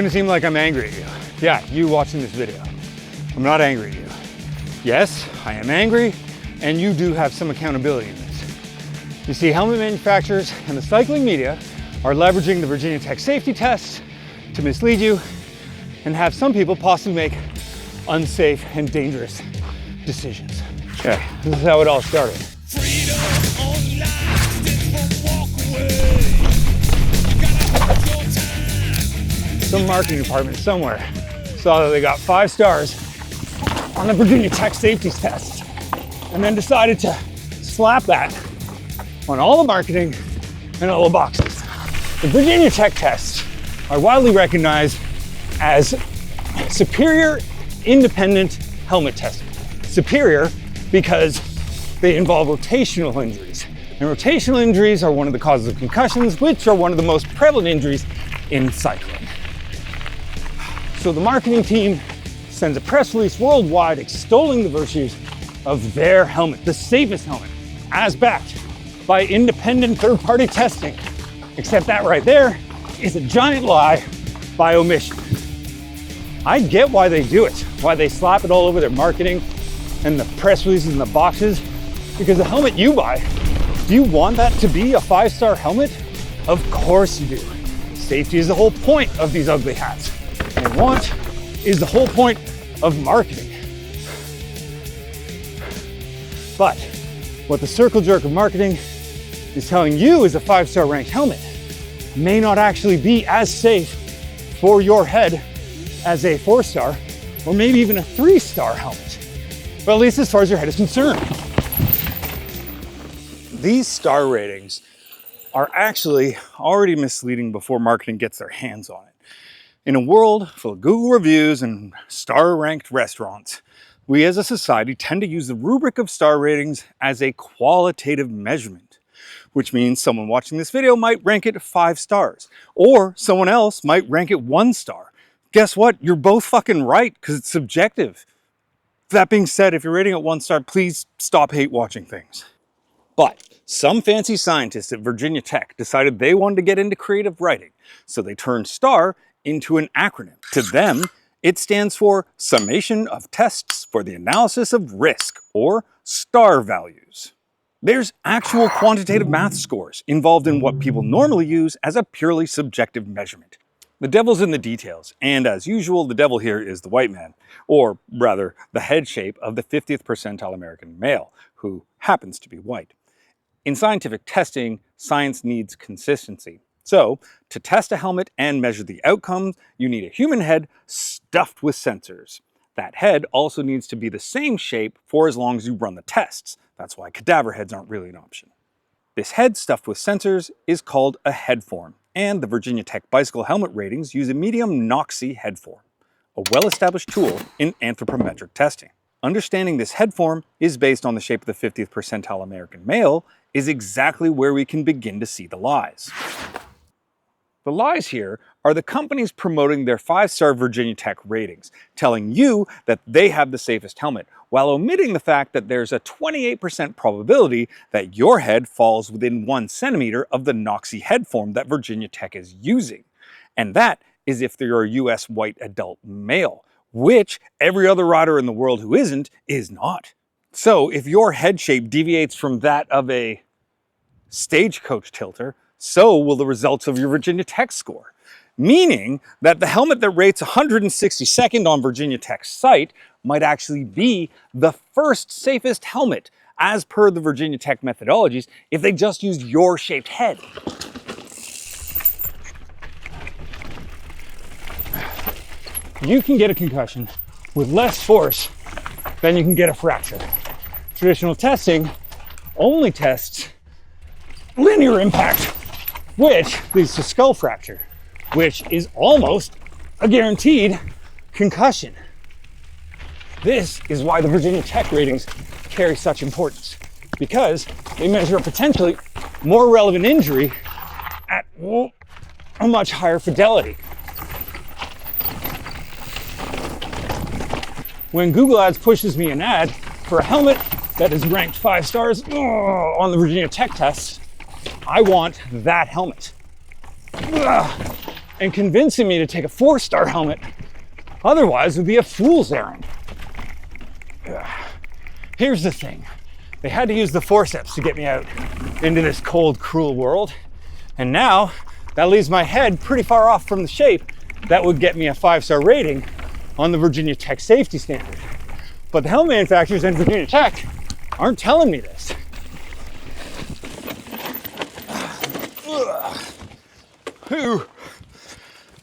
gonna seem like I'm angry at you. Yeah, you watching this video. I'm not angry at you. Yes, I am angry, and you do have some accountability in this. You see, helmet manufacturers and the cycling media are leveraging the Virginia Tech safety tests to mislead you and have some people possibly make unsafe and dangerous decisions. Okay, this is how it all started. Some marketing department somewhere saw that they got 5 stars on the Virginia Tech safety test and then decided to slap that on all the marketing and all the boxes. The Virginia Tech tests are widely recognized as superior independent helmet testing. Superior because they involve rotational injuries. And rotational injuries are one of the causes of concussions, which are one of the most prevalent injuries in cycling. So the marketing team sends a press release worldwide extolling the virtues of their helmet, the safest helmet, as backed by independent third-party testing. Except that right there is a giant lie by omission. I get why they do it, why they slap it all over their marketing and the press releases and the boxes, because the helmet you buy, do you want that to be a 5-star helmet? Of course you do. Safety is the whole point of these ugly hats. And want is the whole point of marketing. But what the circle jerk of marketing is telling you is a 5-star ranked helmet may not actually be as safe for your head as a 4-star or maybe even a 3-star helmet. But at least as far as your head is concerned. These star ratings are actually already misleading before marketing gets their hands on it. In a world full of Google reviews and star-ranked restaurants, we as a society tend to use the rubric of star ratings as a qualitative measurement, which means someone watching this video might rank it 5 stars, or someone else might rank it 1 star. Guess what? You're both fucking right, because it's subjective. That being said, if you're rating it 1 star, please stop hate watching things. But some fancy scientists at Virginia Tech decided they wanted to get into creative writing, so they turned STAR into an acronym. To them, it stands for Summation of Tests for the Analysis of Risk, or STAR values. There's actual quantitative math scores involved in what people normally use as a purely subjective measurement. The devil's in the details, and as usual, the devil here is the white man, or rather, the head shape of the 50th percentile American male, who happens to be white. In scientific testing, science needs consistency. So, to test a helmet and measure the outcomes, you need a human head stuffed with sensors. That head also needs to be the same shape for as long as you run the tests. That's why cadaver heads aren't really an option. This head stuffed with sensors is called a head form, and the Virginia Tech bicycle helmet ratings use a medium NOxy head form, a well-established tool in anthropometric testing. Understanding this head form is based on the shape of the 50th percentile American male is exactly where we can begin to see the lies. The lies here are the companies promoting their 5-star Virginia Tech ratings, telling you that they have the safest helmet, while omitting the fact that there's a 28% probability that your head falls within 1 centimeter of the NOxy head form that Virginia Tech is using. And that is if you're a US white adult male, which every other rider in the world who isn't is not. So if your head shape deviates from that of a stagecoach tilter, so will the results of your Virginia Tech score. Meaning that the helmet that rates 162nd on Virginia Tech's site might actually be the first safest helmet as per the Virginia Tech methodologies if they just used your shaped head. You can get a concussion with less force than you can get a fracture. Traditional testing only tests linear impact, which leads to skull fracture, which is almost a guaranteed concussion. This is why the Virginia Tech ratings carry such importance, because they measure a potentially more relevant injury at a much higher fidelity. When Google Ads pushes me an ad for a helmet that is ranked 5 stars on the Virginia Tech tests, I want that helmet. and convincing me to take a 4-star helmet. Otherwise, it would be a fool's errand. Here's the thing. They had to use the forceps to get me out into this cold, cruel world. And now that leaves my head pretty far off from the shape that would get me a 5-star rating on the Virginia Tech safety standard. But the helmet manufacturers and Virginia Tech aren't telling me this.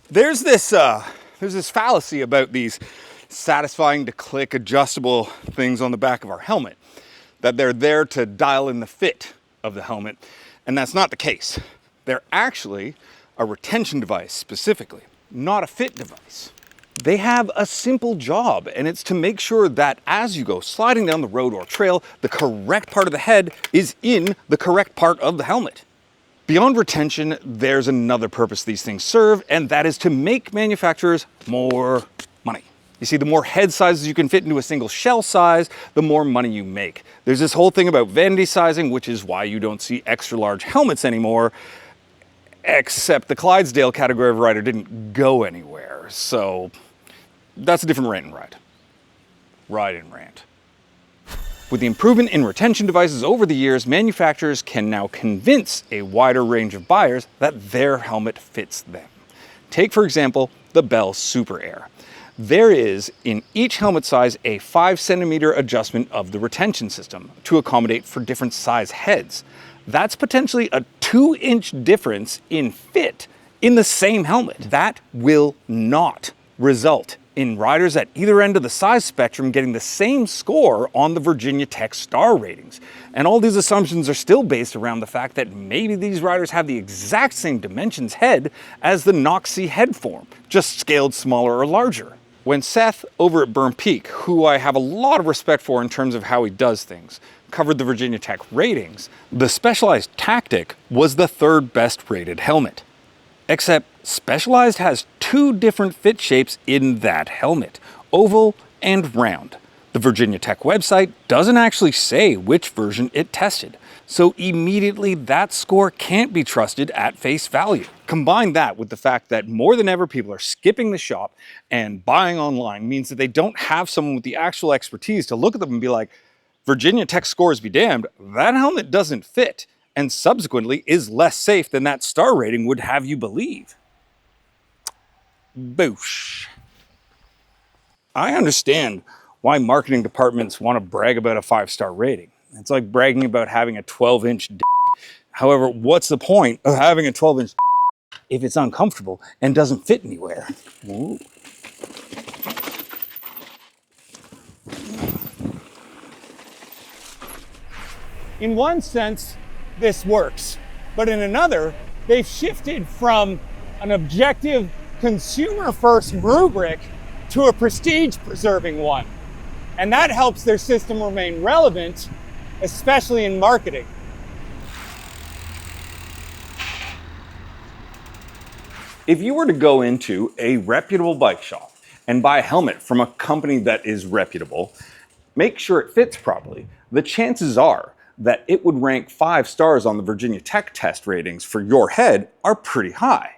There's this fallacy about these satisfying to click adjustable things on the back of our helmet, that they're there to dial in the fit of the helmet, and that's not the case. They're actually a retention device specifically, not a fit device. They have a simple job, and it's to make sure that as you go sliding down the road or trail, the correct part of the head is in the correct part of the helmet. Beyond retention, there's another purpose these things serve, and that is to make manufacturers more money. You see, the more head sizes you can fit into a single shell size, the more money you make. There's this whole thing about vanity sizing, which is why you don't see extra large helmets anymore, except the Clydesdale category of rider didn't go anywhere. So that's a different rant and ride. Ride and rant. With the improvement in retention devices over the years, manufacturers can now convince a wider range of buyers that their helmet fits them. Take, for example, the Bell Super Air. There is, in each helmet size, a 5-centimeter adjustment of the retention system to accommodate for different size heads. That's potentially a 2-inch difference in fit in the same helmet. That will not result in riders at either end of the size spectrum getting the same score on the Virginia Tech star ratings. And all these assumptions are still based around the fact that maybe these riders have the exact same dimensions head as the Noxie head form, just scaled smaller or larger. When Seth over at Burn Peak, who I have a lot of respect for in terms of how he does things, covered the Virginia Tech ratings, the Specialized Tactic was the 3rd best rated helmet. Except Specialized has 2 different fit shapes in that helmet, oval and round. The Virginia Tech website doesn't actually say which version it tested, so immediately that score can't be trusted at face value. Combine that with the fact that more than ever people are skipping the shop and buying online means that they don't have someone with the actual expertise to look at them and be like, Virginia Tech scores be damned, that helmet doesn't fit, and subsequently is less safe than that star rating would have you believe. Boosh. I understand why marketing departments want to brag about a 5-star rating. It's like bragging about having a 12-inch d. However, what's the point of having a 12-inch d if it's uncomfortable and doesn't fit anywhere? Ooh. In one sense, this works, but in another, they've shifted from an objective consumer-first rubric to a prestige-preserving one. And that helps their system remain relevant, especially in marketing. If you were to go into a reputable bike shop and buy a helmet from a company that is reputable, make sure it fits properly, the chances are that it would rank 5 stars on the Virginia Tech test ratings for your head are pretty high.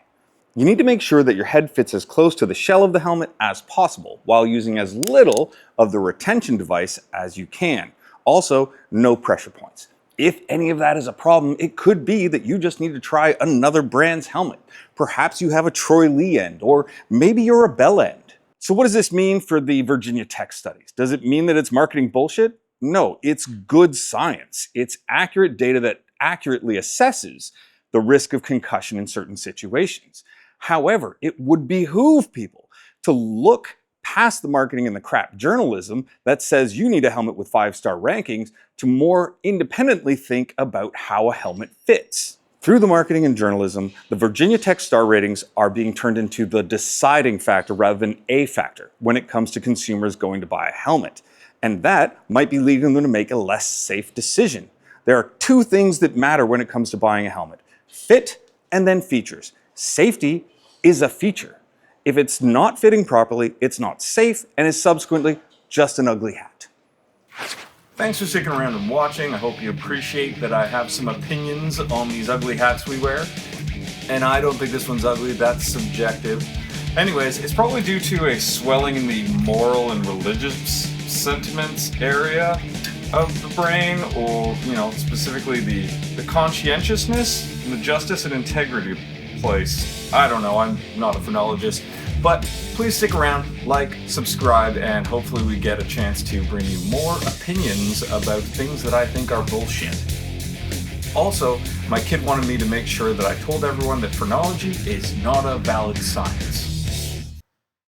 You need to make sure that your head fits as close to the shell of the helmet as possible while using as little of the retention device as you can. Also, no pressure points. If any of that is a problem, it could be that you just need to try another brand's helmet. Perhaps you have a Troy Lee end, or maybe you're a Bell end. So what does this mean for the Virginia Tech studies? Does it mean that it's marketing bullshit? No, it's good science. It's accurate data that accurately assesses the risk of concussion in certain situations. However, it would behoove people to look past the marketing and the crap journalism that says you need a helmet with 5-star rankings to more independently think about how a helmet fits. Through the marketing and journalism, the Virginia Tech star ratings are being turned into the deciding factor rather than a factor when it comes to consumers going to buy a helmet. And that might be leading them to make a less safe decision. There are 2 things that matter when it comes to buying a helmet: fit and then features. Safety is a feature. If it's not fitting properly, it's not safe and is subsequently just an ugly hat. Thanks for sticking around and watching. I hope you appreciate that I have some opinions on these ugly hats we wear. and I don't think this one's ugly. That's subjective. Anyways, it's probably due to a swelling in the moral and religious sentiments area of the brain, or, you know, specifically the conscientiousness and the justice and integrity place. I don't know, I'm not a phrenologist, but please stick around, like, subscribe, and hopefully we get a chance to bring you more opinions about things that I think are bullshit. Also, my kid wanted me to make sure that I told everyone that phrenology is not a valid science.